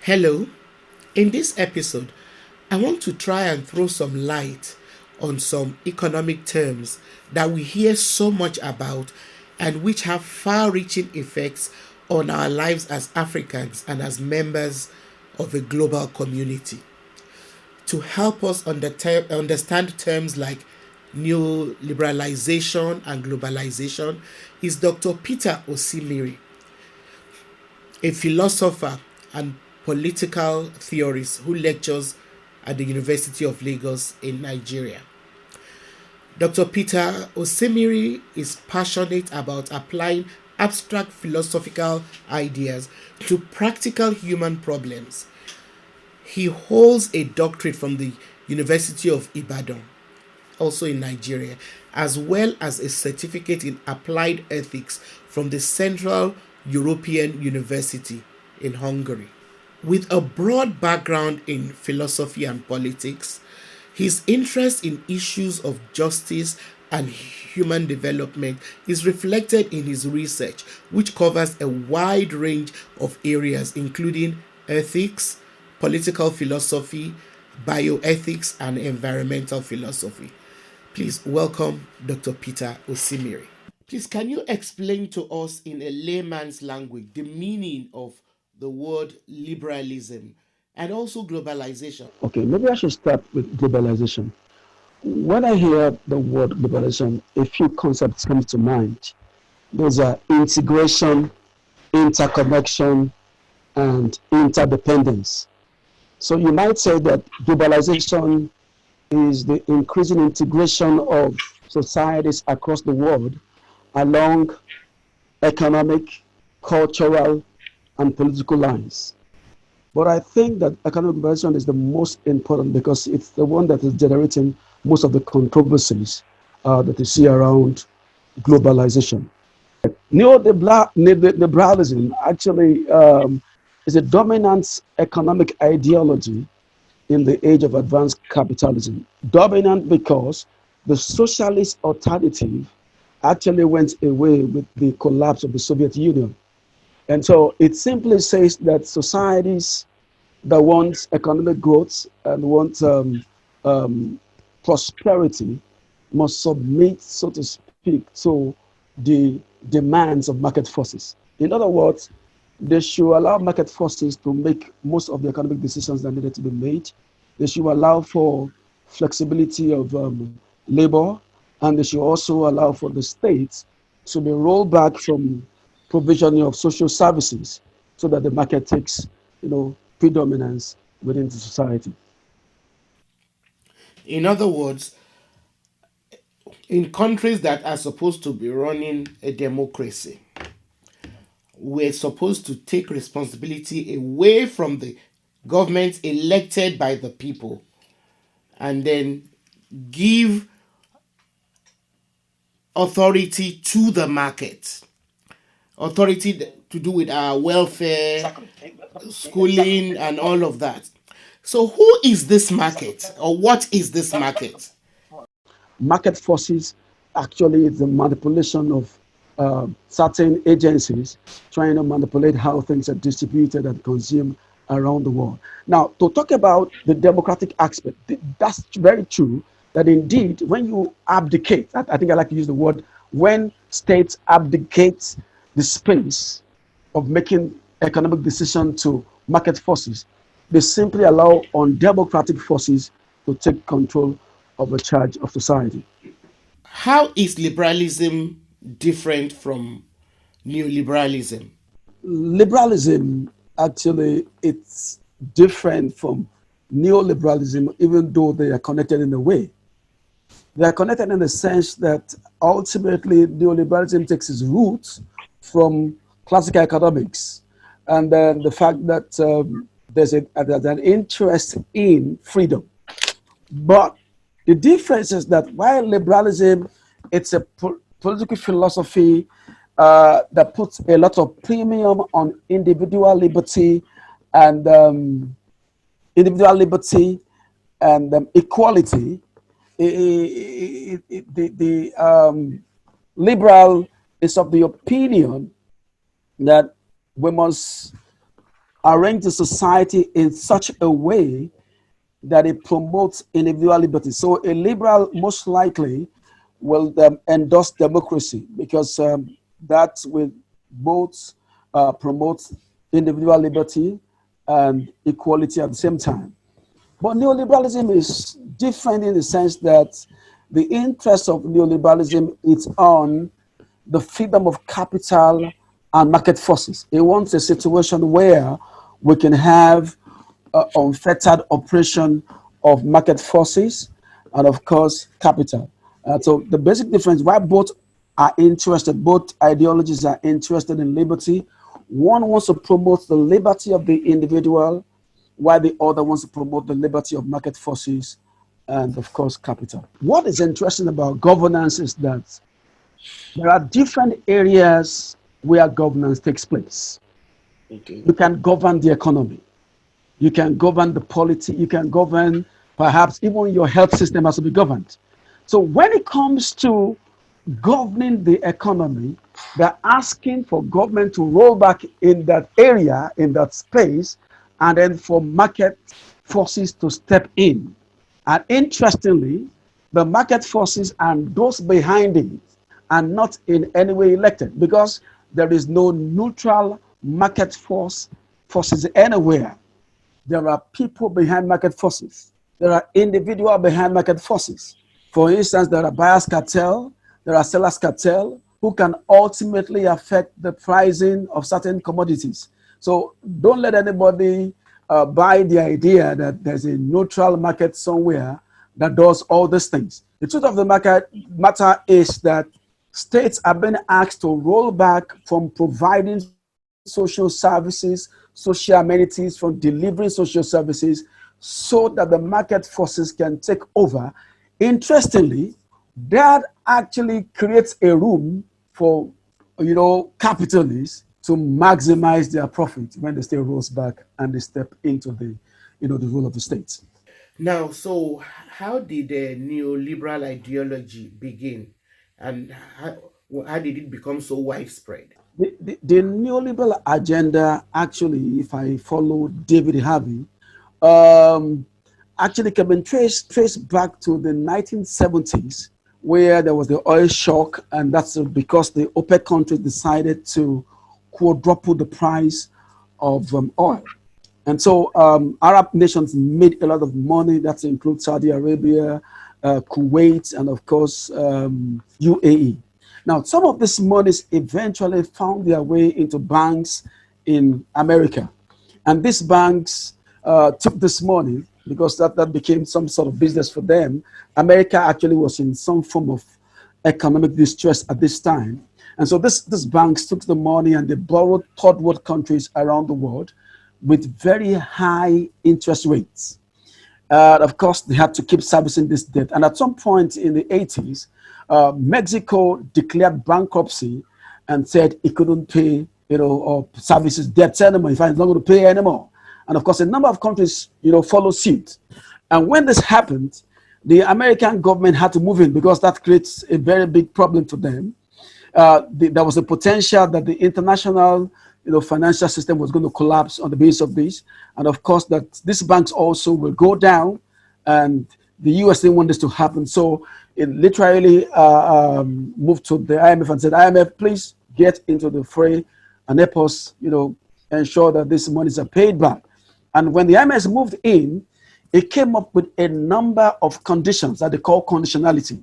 Hello. In this episode, I want to try and throw some light on some economic terms that we hear so much about and which have far reaching effects on our lives as Africans and as members of a global community. To help us understand terms like neoliberalization and globalization is Dr. Peter Osimiri, a philosopher and political theorist who lectures at the University of Lagos in Nigeria. Dr. Peter Osimiri is passionate about applying abstract philosophical ideas to practical human problems. He holds a doctorate from the University of Ibadan, also in Nigeria, as well as a certificate in applied ethics from the Central European University in Hungary. With a broad background in philosophy and politics, his interest in issues of justice and human development is reflected in his research, which covers a wide range of areas including ethics, political philosophy, bioethics, and environmental philosophy. Please welcome Dr. Peter Osimiri. Please, can you explain to us in a layman's language the meaning of the word liberalism and also globalization? Okay, maybe I should start with globalization. When I hear the word globalization, a few concepts come to mind. Those are integration, interconnection, and interdependence. So you might say that globalization is the increasing integration of societies across the world along economic, cultural, and political lines. But I think that economic globalization is the most important because it's the one that is generating most of the controversies that you see around globalization. Neoliberalism actually is a dominant economic ideology in the age of advanced capitalism. Dominant because the socialist alternative actually went away with the collapse of the Soviet Union. And so it simply says that societies that want economic growth and want prosperity must submit, so to speak, to the demands of market forces. In other words, they should allow market forces to make most of the economic decisions that needed to be made. They should allow for flexibility of labor, and they should also allow for the state to be rolled back from provisioning of social services so that the market takes, predominance within the society. In other words, in countries that are supposed to be running a democracy, we're supposed to take responsibility away from the government elected by the people and then give authority to the market. Authority to do with our welfare, schooling, and all of that. So, who is this market, or what is this market? Market forces actually is the manipulation of certain agencies trying to manipulate how things are distributed and consumed around the world. Now, to talk about the democratic aspect, that's very true that indeed, when you abdicate, I think I like to use the word, when states abdicate the space of making economic decisions to market forces, they simply allow undemocratic forces to take control of a charge of society. How is liberalism different from neoliberalism? Liberalism actually it's different from neoliberalism, even though they are connected in a way. They are connected in the sense that ultimately neoliberalism takes its roots from classical economics, and then the fact that there's an interest in freedom. But the difference is that while liberalism, it's a political philosophy that puts a lot of premium on and individual liberty and equality. The liberal is of the opinion that we must arrange the society in such a way that it promotes individual liberty. So a liberal most likely will endorse democracy because that will both promote individual liberty and equality at the same time. But neoliberalism is different in the sense that the interest of neoliberalism is on the freedom of capital and market forces. It wants a situation where we can have unfettered operation of market forces and, of course, capital. So the basic difference why both are interested, both ideologies are interested in liberty. One wants to promote the liberty of the individual, while the other wants to promote the liberty of market forces and, of course, capital. What is interesting about governance is that there are different areas where governance takes place. Okay. You can govern the economy, you can govern the polity, you can govern perhaps even your health system has to be governed. So when it comes to governing the economy, they're asking for government to roll back in that area, in that space, and then for market forces to step in. And interestingly, the market forces and those behind it are not in any way elected because there is no neutral market forces anywhere. There are people behind market forces. There are individuals behind market forces. For instance, there are buyers cartel, there are sellers cartel who can ultimately affect the pricing of certain commodities. So don't let anybody buy the idea that there's a neutral market somewhere that does all these things. The truth of the matter is that states are being asked to roll back from providing social services, social amenities, from delivering social services so that the market forces can take over. Interestingly, that actually creates a room for, capitalists to maximize their profit when the state rolls back and they step into the role of the state. Now, so how did the neoliberal ideology begin, and how did it become so widespread? The neoliberal agenda, actually, if I follow David Harvey, um, actually can be traced back to the 1970s, where there was the oil shock, and that's because the OPEC countries decided to quadruple the price of oil. And so Arab nations made a lot of money. That includes Saudi Arabia, Kuwait, and of course, UAE. Now, some of these monies eventually found their way into banks in America. And these banks took this money because that became some sort of business for them. America actually was in some form of economic distress at this time. And so these banks took the money and they borrowed third world countries around the world with very high interest rates. Of course, they had to keep servicing this debt. And at some point in the 80s, Mexico declared bankruptcy and said it couldn't pay, or services debts anymore. In fact, it's not going to pay anymore. And of course, a number of countries, followed suit. And when this happened, the American government had to move in because that creates a very big problem to them. There was a potential that the international financial system was going to collapse on the basis of this. And of course, that these banks also will go down, and the US didn't want this to happen. So it literally moved to the IMF and said, IMF, please get into the fray and help us, ensure that these monies are paid back. And when the IMF moved in, it came up with a number of conditions that they call conditionality.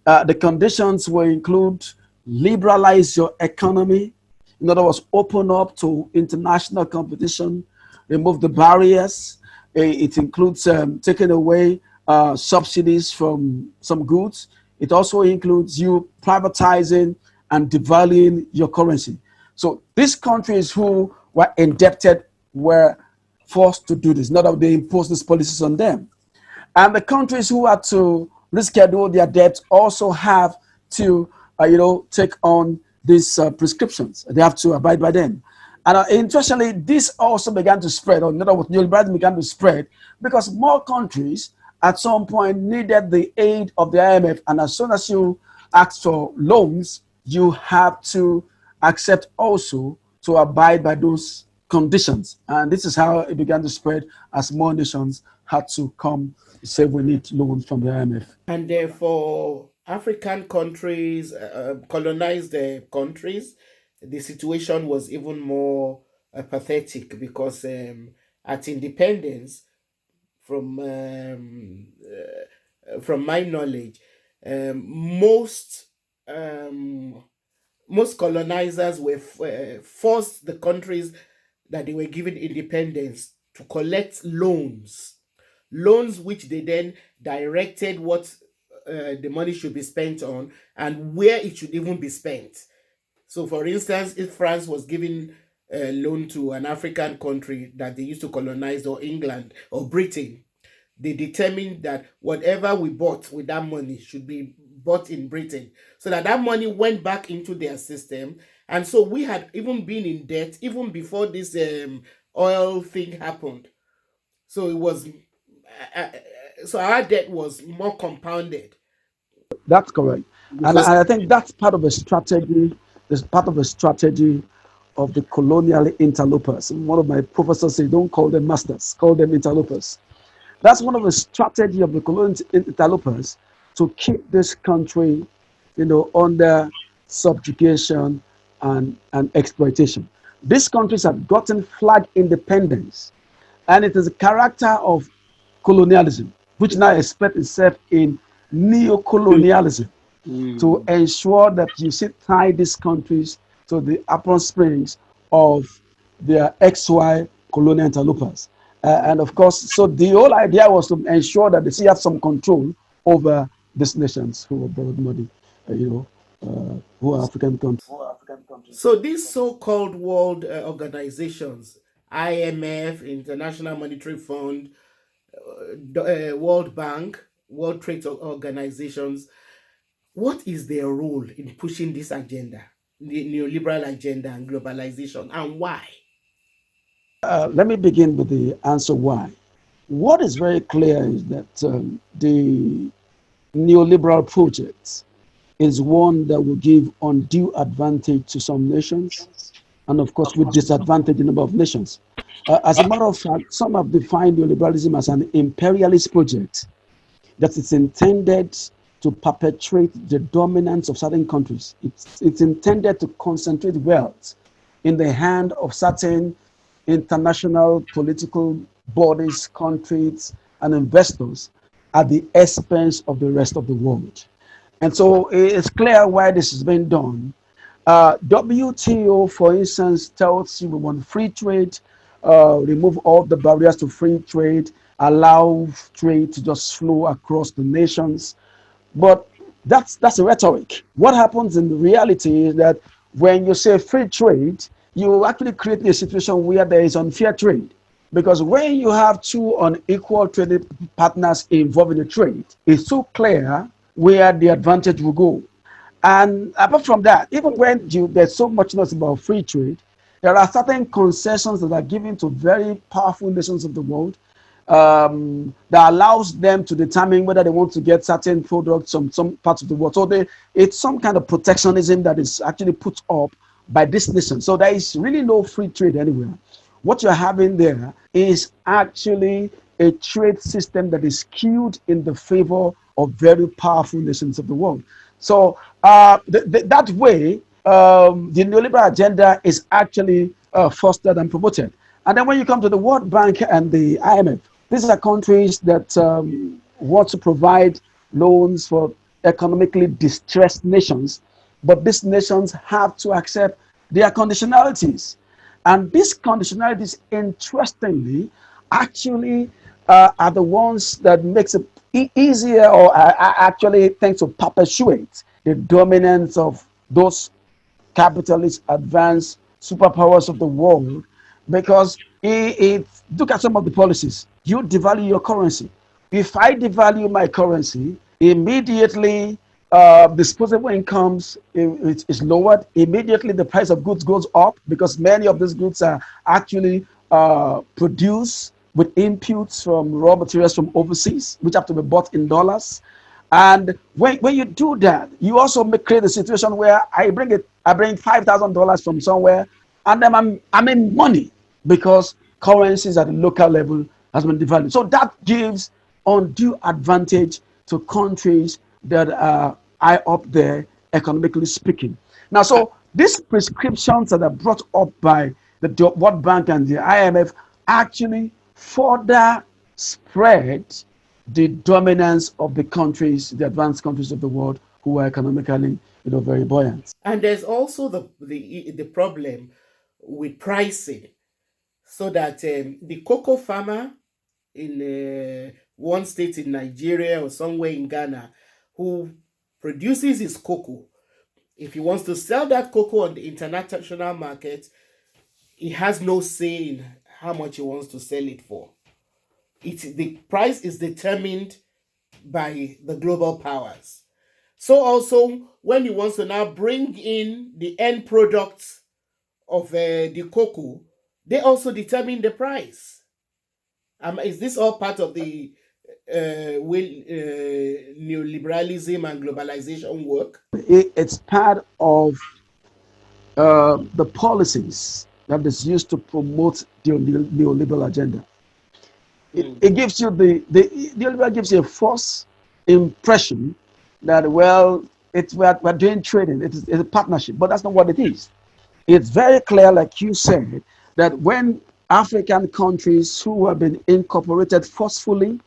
The conditions will include liberalize your economy. In other words, open up to international competition, remove the barriers. It includes taking away subsidies from some goods. It also includes you privatizing and devaluing your currency. So these countries who were indebted were forced to do this, not that they imposed these policies on them. And the countries who had to reschedule their debt also have to, take on these prescriptions. They have to abide by them. And interestingly, this also began to spread, or in other words, neoliberalism began to spread because more countries at some point needed the aid of the IMF. And as soon as you ask for loans, you have to accept also to abide by those conditions. And this is how it began to spread as more nations had to come say we need loans from the IMF. And for African countries, colonized countries, the situation was even more pathetic because at independence, from my knowledge, um, most um, most colonizers were forced the countries that they were given independence to collect loans which they then directed what the money should be spent on and where it should even be spent. So, for instance, if France was giving a loan to an African country that they used to colonize, or England or Britain, they determined that whatever we bought with that money should be bought in Britain, so that that money went back into their system. And so we had even been in debt even before this oil thing happened. So it was uh, so our debt was more compounded. That's correct. And Because I think that's part of a strategy. Is part of a strategy of the colonial interlopers. One of my professors said, don't call them masters, call them interlopers. That's one of the strategy of the colonial interlopers to keep this country, under subjugation and exploitation. These countries have gotten flag independence, and it is a character of colonialism, which now expresses itself in neocolonialism, to ensure that you tie these countries to the upper springs of their XY colonial interlopers. And of course, so the whole idea was to ensure that they still have some control over these nations who are borrowed money, who are African countries. so these so-called world organizations, IMF, International Monetary Fund, World Bank, World Trade Organizations, what is their role in pushing this agenda, the neoliberal agenda and globalization, and why? Let me begin with the answer why. What is very clear is that the neoliberal project is one that will give undue advantage to some nations, and of course, with disadvantage a number of nations. As a matter of fact, some have defined neoliberalism as an imperialist project that is intended to perpetuate the dominance of certain countries. It's intended to concentrate wealth in the hand of certain international political bodies, countries, and investors at the expense of the rest of the world. And so it's clear why this is being done. WTO, for instance, tells you we want free trade, remove all the barriers to free trade, allow trade to just flow across the nations. But that's a rhetoric. What happens in reality is that when you say free trade, you actually create a situation where there is unfair trade. Because when you have two unequal trading partners involved in the trade, it's so clear where the advantage will go. And apart from that, even when there's so much noise about free trade, there are certain concessions that are given to very powerful nations of the world, that allows them to determine whether they want to get certain products from some parts of the world. So it's some kind of protectionism that is actually put up by this nation. So there is really no free trade anywhere. What you're having there is actually a trade system that is skewed in the favor of very powerful nations of the world. So that way, the neoliberal agenda is actually fostered and promoted. And then when you come to the World Bank and the IMF, these are countries that want to provide loans for economically distressed nations, but these nations have to accept their conditionalities. And these conditionalities, interestingly, actually are the ones that makes it easier, or actually tend to perpetuate the dominance of those capitalist advanced superpowers of the world, because look at some of the policies. You devalue your currency. If I devalue my currency, immediately disposable incomes is lowered. Immediately the price of goods goes up, because many of these goods are actually produced with inputs from raw materials from overseas, which have to be bought in dollars. And when you do that, you also create a situation where I bring $5,000 from somewhere, and then I'm in money. because currencies at the local level has been devalued. So that gives undue advantage to countries that are high up there, economically speaking. Now, so these prescriptions that are brought up by the World Bank and the IMF actually further spread the dominance of the countries, the advanced countries of the world, who are economically, very buoyant. And there's also the problem with pricing, so that the cocoa farmer in one state in Nigeria or somewhere in Ghana who produces his cocoa, if he wants to sell that cocoa on the international market, he has no say in how much he wants to sell it for. The price is determined by the global powers. So also, when he wants to now bring in the end products of the cocoa, they also determine the price. Is this all part of the neoliberalism and globalization work? It's part of the policies that is used to promote the neoliberal agenda. It gives you the neoliberal gives you a false impression that, well, we're doing trading, it's a partnership, but that's not what it is. It's very clear, like you said, that when African countries who have been incorporated forcefully,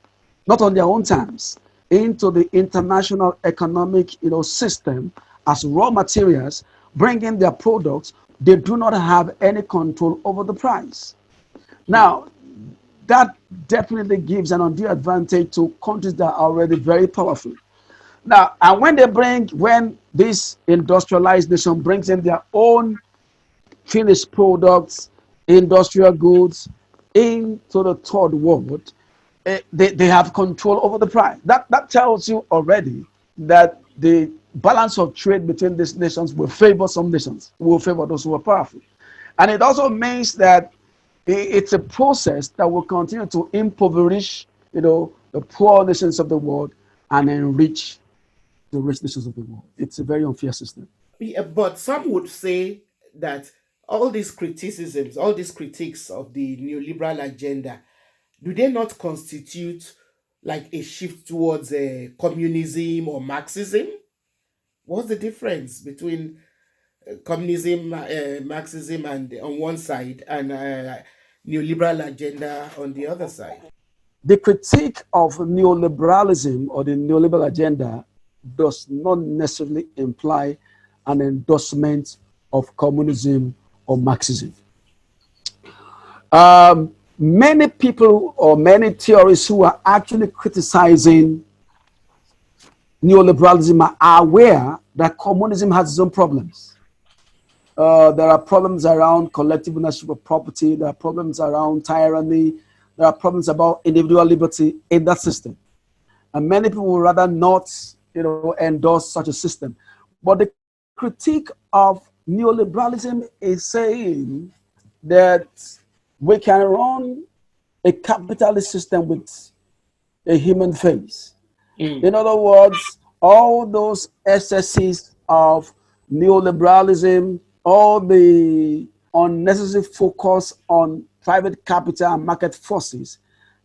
not on their own terms, into the international economic system as raw materials, bring in their products, they do not have any control over the price. Now, that definitely gives an undue advantage to countries that are already very powerful. Now, and when this industrialized nation brings in their own finished products, industrial goods into the third world, they have control over the price. That tells you already that the balance of trade between these nations will favor some nations, will favor those who are powerful. And it also means that it's a process that will continue to impoverish, the poor nations of the world and enrich the rich nations of the world. It's a very unfair system. Yeah, but some would say that all these criticisms, all these critiques of the neoliberal agenda, do they not constitute like a shift towards communism or Marxism? What's the difference between communism, Marxism, and on one side, and neoliberal agenda on the other side? The critique of neoliberalism or the neoliberal agenda does not necessarily imply an endorsement of communism or Marxism. Many people or many theorists who are actually criticizing neoliberalism are aware that communism has its own problems. There are problems around collective ownership of property. There are problems around tyranny. There are problems about individual liberty in that system. And many people would rather not, endorse such a system. But the critique of neoliberalism is saying that we can run a capitalist system with a human face. In other words, all those excesses of neoliberalism, all the unnecessary focus on private capital and market forces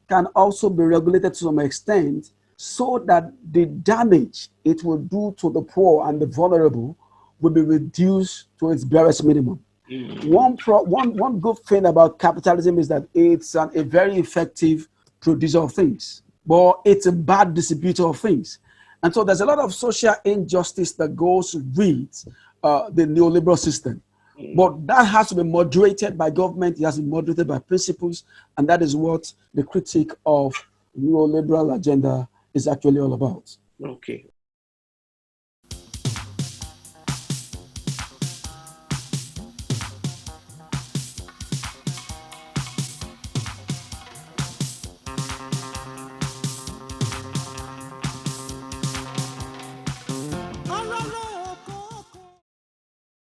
can also be regulated to some extent so that the damage it will do to the poor and the vulnerable will be reduced to its barest minimum. One good thing about capitalism is that it's a very effective producer of things, but it's a bad distributor of things. And so there's a lot of social injustice that goes with the neoliberal system. But that has to be moderated by government, it has to be moderated by principles, and that is what the critique of neoliberal agenda is actually all about. Okay.